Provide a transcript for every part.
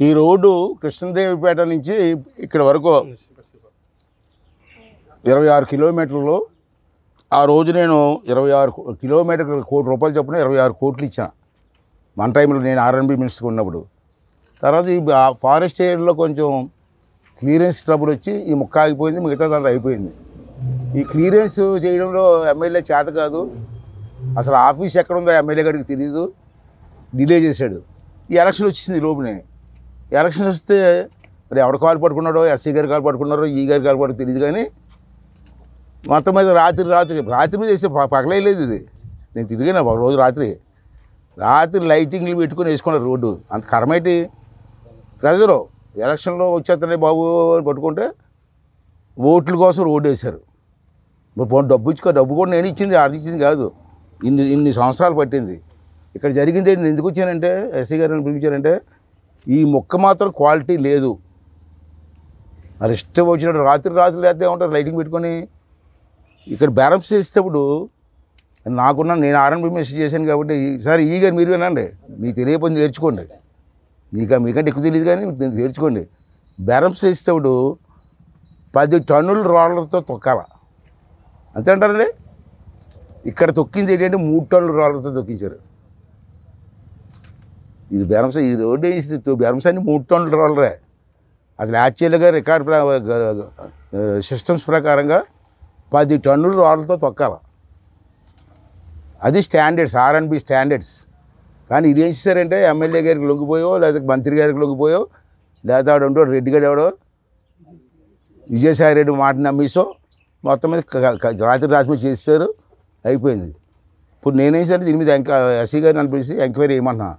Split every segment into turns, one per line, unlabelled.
ఈ రోడ్డు కృష్ణదేవిపేట నుంచి ఇక్కడ వరకు 26 కిలోమీటర్లు. ఆ రోజు నేను 26 కిలోమీటర్లు ₹1 కోటి చొప్పున 26 కోట్లు ఇచ్చాను మన టైంలో, నేను ఆర్ఎన్బి మినిస్టర్ ఉన్నప్పుడు. తర్వాత ఈ ఫారెస్ట్ ఏరియాలో కొంచెం క్లియరెన్స్ ట్రబుల్ వచ్చి ఈ ముక్క ఆగిపోయింది, మిగతాదంతా అయిపోయింది. ఈ క్లియరెన్స్ చేయడంలో ఎమ్మెల్యే చేత కాదు, అసలు ఆఫీస్ ఎక్కడుందో ఎమ్మెల్యే గారికి తెలియదు, డిలే చేశాడు. ఈ ఎలక్షన్ వచ్చింది లోపునే. ఎలక్షన్ వస్తే మరి ఎవరు కాలు పట్టుకున్నాడో, ఎస్సీ గారు కాలు పట్టుకున్నారో, ఈ గారి కాలు పట్టుకు తెలియదు. కానీ మొత్తం మీద రాత్రి మీద వేస్తే పగలేదు ఇది. నేను తిరిగినా ఒక రోజు రాత్రి లైటింగ్లు పెట్టుకుని వేసుకున్నారు రోడ్డు. అంత కరమేటి ప్రజలు ఎలక్షన్లో వచ్చేస్తలే బాబు అని పట్టుకుంటే ఓట్ల కోసం రోడ్డు వేశారు. డబ్బు కూడా నేను ఇచ్చింది, అది ఇచ్చింది కాదు. ఇన్ని సంవత్సరాలు పట్టింది. ఇక్కడ జరిగింది నేను ఎందుకు వచ్చానంటే, ఎస్సీ గారిని పిలిపించానంటే ఈ మొక్క మాత్రం క్వాలిటీ లేదు. మరి ఇష్టం వచ్చినట్టు రాత్రి లేకపోతే ఏమంటారు లైటింగ్ పెట్టుకొని. ఇక్కడ బ్యారప్స్ చేసేటప్పుడు నేను ఆర్ఎన్బి మెసేజ్ చేశాను కాబట్టి, సార్ ఈ గారు మీరు వినండి, మీకు తెలియకపోతే నేర్చుకోండి, మీకంటే ఎక్కువ తెలియదు కానీ నేర్చుకోండి. బ్యారప్స్ చేసేటప్పుడు 10 టన్నుల రోలర్తో తొక్కాల, అంతే అంటారండి. ఇక్కడ తొక్కింది ఏంటంటే 3 టన్నుల రోలర్తో తొక్కించారు. ఇది బెరమ్స్, ఈ రోడ్డు వేసి బెరమ్స్ అన్ని 3 టన్నుల రోలరే. అసలు యాక్చువల్గా రికార్డ్ సిస్టమ్స్ ప్రకారంగా 10 టన్నుల రోలర్తో తొక్కాల. అది స్టాండర్డ్స్, ఆర్ఎన్బి స్టాండర్డ్స్. కానీ ఇది ఏం చేశారంటే ఎమ్మెల్యే గారికి లొంగిపోయో, లేదా మంత్రి గారికి లొంగిపోయో, లేదా ఆడో రెడ్డిగడ ఎవడో విజయసాయి రెడ్డి మాట నమ్మేసో మొత్తం మీద రాత్రి మీద చేశారు, అయిపోయింది. ఇప్పుడు నేనేం చేశాను, దీని మీద ఎస్సీ గారిని అనిపించి ఎంక్వైరీ చేయమన్నా.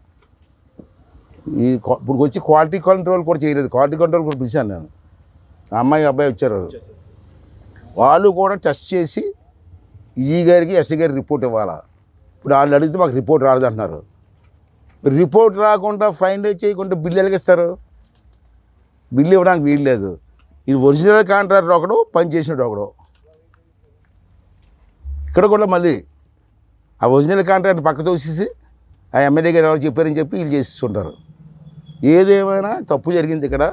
ఇప్పుడు వచ్చి క్వాలిటీ కంట్రోల్ కూడా చేయలేదు, క్వాలిటీ కంట్రోల్ కూడా పిలిచాను నేను. అబ్బాయి వచ్చారు, వాళ్ళు కూడా టెస్ట్ చేసి ఈ గారికి ఎస్సీ గారికి రిపోర్ట్ ఇవ్వాలా. ఇప్పుడు వాళ్ళు అడిగితే మాకు రిపోర్ట్ రాలేదంటున్నారు. రిపోర్ట్ రాకుండా ఫైన్ చేయకుండా బిల్లు ఎలాగిస్తారు? బిల్లు ఇవ్వడానికి వీలు లేదు. ఇది ఒరిజినల్ కాంట్రాక్టర్ ఒకడు, పని చేసినట్టు ఒకడు. ఇక్కడ కూడా మళ్ళీ ఆ ఒరిజినల్ కాంట్రాక్టర్ పక్క తోసేసి ఆ ఎమ్మెల్యే గారు ఎవరు చెప్పారని చెప్పి వీళ్ళు చేస్తుంటారు. ఏదేమైనా తప్పు జరిగింది ఇక్కడ.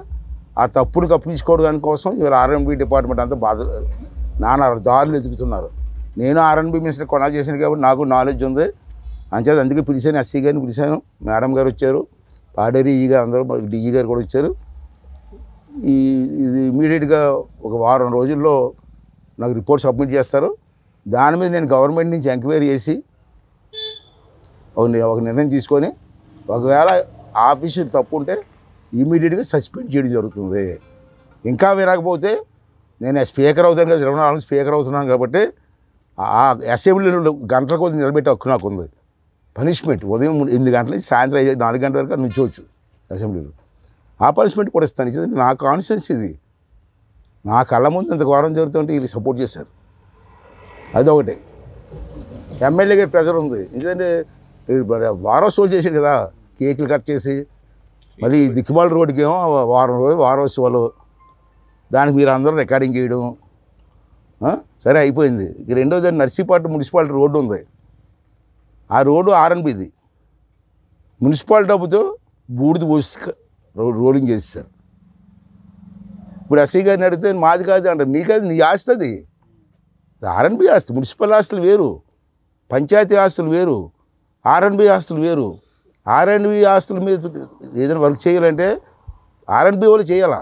ఆ తప్పును కప్పించుకోవడం కోసం ఇవాళ ఆర్ఎన్బి డిపార్ట్మెంట్ అంతా నానా దారులు ఎదుగుతున్నారు. నేను ఆర్ఎన్బి మినిస్టర్ కొనాలి చేశాను కాబట్టి నాకు నాలెడ్జ్ ఉంది. అంచేది అందుకే పిలిచాను, ఎస్సీ గారిని పిలిచాను, మేడం గారు వచ్చారు, పాడేరి ఈ గారు, అందరూ డిఈ గారు కూడా వచ్చారు. ఇది ఇమీడియట్గా ఒక వారం రోజుల్లో నాకు రిపోర్ట్ సబ్మిట్ చేస్తారు. దాని మీద నేను గవర్నమెంట్ నుంచి ఎంక్వైరీ చేసి ఒక నిర్ణయం తీసుకొని, ఒకవేళ ఆఫీసులు తప్పు ఉంటే ఇమీడియట్గా సస్పెండ్ చేయడం జరుగుతుంది. ఇంకా వినకపోతే నేను స్పీకర్ అవుతాను కదా, 24 స్పీకర్ అవుతున్నాను కాబట్టి ఆ అసెంబ్లీలో గంటల కొద్ది నిలబెట్టే హక్కు నాకు ఉంది. పనిష్మెంట్ ఉదయం 8 గంటల నుంచి సాయంత్రం 4 గంటల వరకు నుంచోవచ్చు అసెంబ్లీలో. ఆ పనిష్మెంట్ కూడా ఇస్తాను. ఇది నా కాన్షియన్స్, ఇది నా కళ్ళ ముందు ఇంత ఘోరం జరుగుతుంటే వీళ్ళు సపోర్ట్ చేశారు. అదొకటి. ఎమ్మెల్యే గారి ప్రెజర్ ఉంది. ఎందుకంటే వారోత్సవాలు చేశాడు కదా, కేకులు కట్ చేసి, మళ్ళీ దిక్కుమాల రోడ్డుకి ఏమో వారోత్సవాలు, దానికి మీరు అందరూ రికార్డింగ్ చేయడం. సరే అయిపోయింది. రెండోది నర్సీపట్నం మున్సిపాలిటీ రోడ్డు ఉంది. ఆ రోడ్డు ఆర్ఎన్బిది. మున్సిపాలిటీ డబ్బుతో బూడిద పోసి రోలింగ్ చేసేసారు. ఇప్పుడు ఎస్సీ గారిని అడిగితే మాది కాదు అంటారు. నీ కాదు, నీ ఆస్తి అది. ఆర్ఎన్బి ఆస్తి. మున్సిపల్ ఆస్తులు వేరు, పంచాయతీ ఆస్తులు వేరు, ఆర్ఎన్బి ఆస్తులు వేరు. ఆర్ఎన్బి ఆస్తుల మీద ఏదైనా వర్క్ చేయాలంటే ఆర్ఎన్బి వాళ్ళు చేయాలా.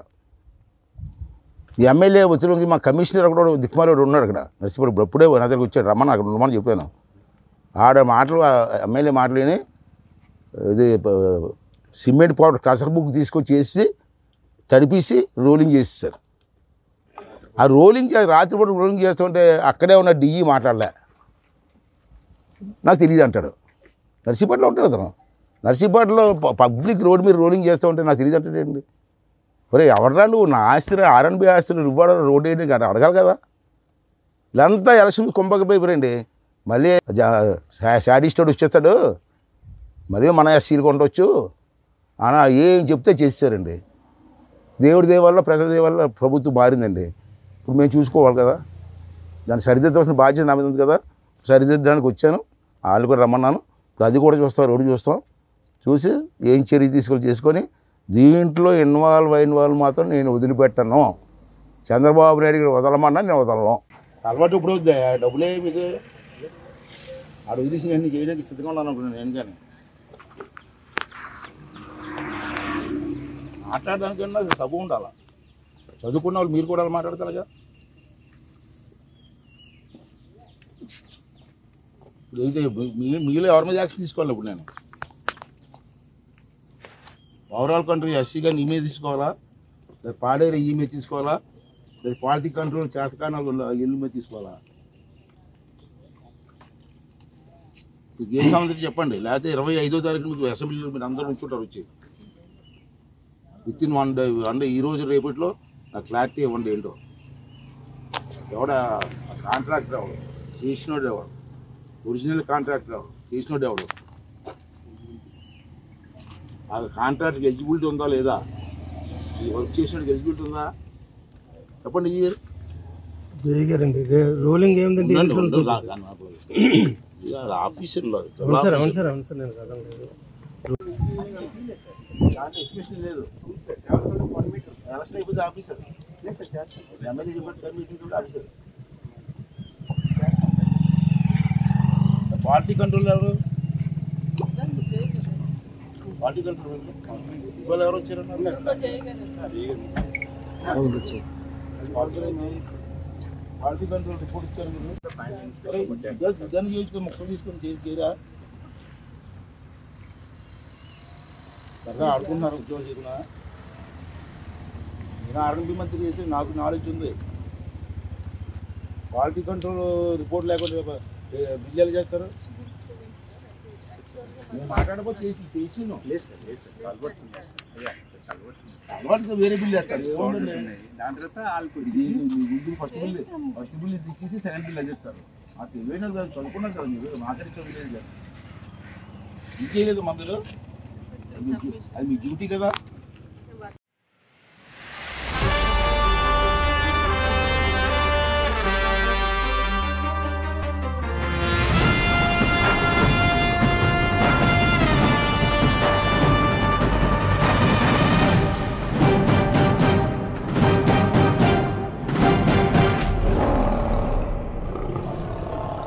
ఈ ఎమ్మెల్యే ఒత్తిడికి మా కమిషనర్ కూడా దిక్కుమాలోడు ఉన్నాడు అక్కడ నర్సీపట్నం. అప్పుడే నా దగ్గరకు వచ్చాడు, రమ్మని అక్కడ ఉండమని చెప్పాను. ఎమ్మెల్యే మాటలేని ఇది సిమెంట్ పౌడర్ కసర బుక్ తీసుకొచ్చి వేసి తడిపేసి రోలింగ్ చేసేసారు. ఆ రోలింగ్ రాత్రిపూట రోలింగ్ చేస్తుంటే అక్కడే ఉన్న డిఈ మాట్లాడలే, నాకు తెలియదు అంటాడు. నర్సీపట్నంలో ఉంటాడు అతను. నర్సీపట్నంలో పబ్లిక్ రోడ్డు మీద రోలింగ్ చేస్తూ ఉంటే నాకు తెలియదు అంటాడండి. ఒరే ఎవడరా నువ్వు, నా ఆస్తి ఆర్ఎన్బి ఆస్తులు ఇవ్వడం రోడ్డు ఏంటి అంటే అడగాలి కదా. వీళ్ళంతా ఎలక్షన్ కుంభకపోయిపోరండి. మళ్ళీ శాడిస్టోడు వచ్చేస్తాడు, మళ్ళీ మన ఎస్సీలు కొండవచ్చు అలా ఏం చెప్తే చేసేసారండి. దేవుడి దేవల్ల, ప్రజల దేవల్ల ప్రభుత్వం మారిందండి. ఇప్పుడు మేము చూసుకోవాలి కదా. దాన్ని సరిదిద్దవలసిన బాధ్యత నా మీద ఉంది కదా, సరిదిద్దడానికి వచ్చాను. వాళ్ళు కూడా రమ్మన్నాను. ఇప్పుడు అది కూడా చూస్తాం, రోడ్డు చూస్తాం. చూసి ఏం చర్య చేసుకొని దీంట్లో ఇన్వాల్వ్ అయిన వాళ్ళు మాత్రం నేను వదిలిపెట్టను. చంద్రబాబు నాయుడు గారు వదలమన్నా నేను వదలను. అలవాటు ఇప్పుడు డబ్బులే మీకు ఆడు వదిలేసి నేను చేయడానికి సిద్ధంగా ఉన్నాను అనుకున్నాను. నేను కానీ మాట్లాడడానికన్నా సబు ఉండాలి. చదువుకున్న వాళ్ళు మీరు కూడా మాట్లాడతారుగా. ఇప్పుడు అయితే మీలో ఎవరి మీద యాక్షన్ తీసుకోవాలి? ఇప్పుడు నేను ఓవరాల్ కంట్రోల్ ఎస్సీగా నీ మీద తీసుకోవాలా, లేదా పాడేరు ఈ మీద తీసుకోవాలా, లేదా క్వాలిటీ కంట్రోల్ చేతకానాలు ఇల్లు మీద తీసుకోవాలా? ఏ సంబంధించి చెప్పండి. లేకపోతే 25వ తారీఖు మీకు అసెంబ్లీలో మీరు అందరూ ఉంచుంటారు వచ్చి విత్ ఇన్ 1 డే. అంటే ఈరోజు రేపట్లో నాకు క్లారిటీ ఇవ్వండి. ఏంటో ఎవడ కాంట్రాక్టర్ ఎవడు, చేసినోడు ఎవడు, ఒరిజినల్ కాంట్రాక్టర్ ఎవడు, చేసినోడు ఎవడు, ఆ కాంట్రాక్ట్కి ఎలిజిబిలిటీ ఉందా లేదా, ఈ వర్క్ చేసినోడికి ఎలిజిబిలిటీ ఉందా చెప్పండి.
రోలింగ్
ఆఫీసర్లో ఎస్టిమేషన్ లేదు. ఎలక్షన్ అయిపోతే officer MLA meeting officer. Party control ఎవరు? పార్టీ కంట్రోల్ ఇవాళ ఎవరు వచ్చారన్నారు? పార్టీ కంట్రోల్ రిపోర్ట్ ఇచ్చారు మీరు. దాన్ని చేసుకొని మొక్కలు తీసుకొని చేయరా? సరదా ఆడుకుంటున్నారు ఉద్యోగం చేయకుండా. నేను ఆర్ఎంపీ మంత్రి చేసి నాకు నాలెడ్జ్ ఉంది. క్వాలిటీ కంట్రోల్ రిపోర్ట్ లేకుండా బిల్లు చేస్తారు. నేను మాట్లాడబోతే చేసి అలవాటు వేరే బిల్లు వేస్తారు. ఏముందండి దాని తర్వాత గుంటూరు ఫస్ట్ బిల్ తీసేసి సెకండ్ బిల్ చేస్తారు. ఆ తెలివైనది కదా, చదువుకున్నారు కదా మీరు, మాట్లాడితే లేదు కదా, ఇంకేం లేదు మందులు. అది మీ డ్యూటీ కదా.